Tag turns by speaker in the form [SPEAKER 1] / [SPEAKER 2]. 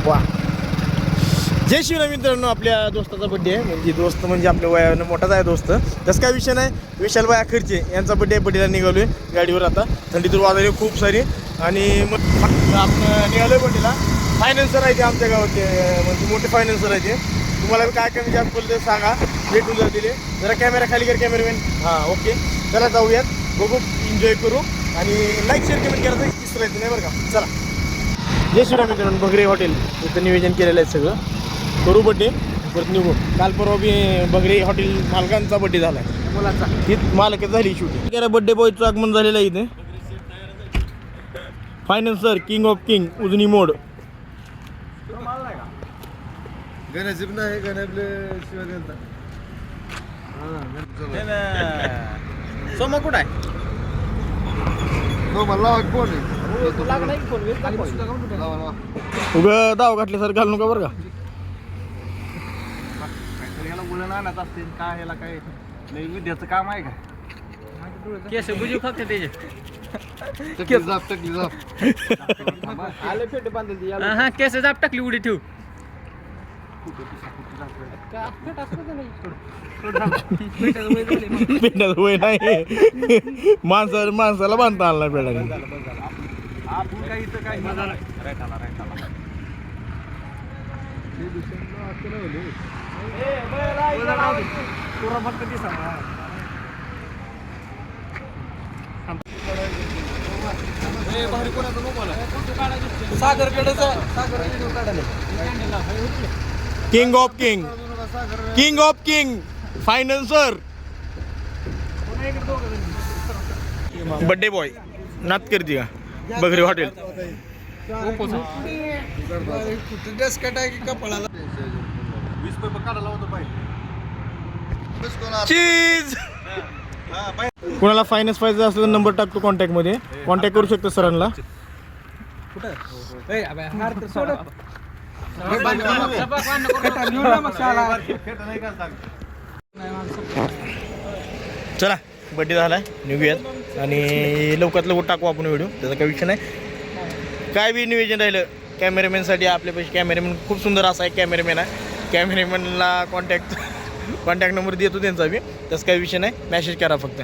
[SPEAKER 1] वा. जय शिवराय मित्रांनो. आपल्या दोस्ताचा बड्डे आहे, म्हणजे दोस्त म्हणजे आपल्या वयानं मोठाच आहे दोस्त. तसं काय विषय नाही. विशाल भाई खर्चे यांचा बड्डेला निघालो आहे गाडीवर. आता थंडीतून वाजले खूप सारी आणि मग आपण निघालो आहे बड्डेला. फायनान्सर आहे ते आमच्या गावातले, म्हणजे मोठे फायनान्सर आहे ते. तुम्हाला काय कमी जास्त बोललं ते सांगा, भेटून जातील. जरा कॅमेरा खाली कर कॅमेरामॅन. हां ओके, चला जाऊयात, बघू, एन्जॉय करू आणि लाईक शेअर कमेंट करायचं विसरायचं नाही बरं का. चला. जय श्रीराम मित्रांनो. बगरे हॉटेल इथं नियोजन केलेलं आहे सगळं. करू बड्डे परत निघू. काल परवा बी बगरे हॉटेल मालकांचा बड्डे झाला आहे, मुलाचा. ही मालक झाली शेवटी. त्याला बड्डे बॉयचं आगमन झालेलं आहे इथे. Financer king of king Ujani मोड.
[SPEAKER 2] गणेश नाही गणेशले शिवाय
[SPEAKER 1] सोमा कुठं आहे?
[SPEAKER 2] मला कोण
[SPEAKER 1] उगं दाव घातल्यासारखं घालू नका बरं का.
[SPEAKER 2] ह्याला मुलं आणत असतील काय, ह्याला काय नाही विद्याचं काम आहे का?
[SPEAKER 3] केस बुजू फक्त त्याचे
[SPEAKER 2] आले फेटे बांधली
[SPEAKER 3] हा केस जाप टाकली उडी ठेवू.
[SPEAKER 1] पेंडाचं वय नाही. माणसाला बांधता आला पेंडाने.
[SPEAKER 2] आपण काही इथं काही
[SPEAKER 1] king of king, king of king financer birthday boy नात करते का बगरे हॉटेल. चीज. कोणाला फायनान्स पाहिजे असलं तर नंबर टाकतो कॉन्टॅक्टमध्ये, कॉन्टॅक्ट करू शकतो सरांना. चला बड्डे झाला, निघूयात आणि लवकरात लवकर टाकू आपण व्हिडिओ, त्याचा काही विषय नाही. काय बी नियोजन राहिलं कॅमेरामॅनसाठी आपल्यापाशी कॅमेरामॅन खूप सुंदर असा एक कॅमेरामॅन आहे. कॅमेरामॅनला कॉन्टॅक्ट नंबर देतो त्यांचा बी, तसं काही विषय नाही. मॅसेज करा फक्त.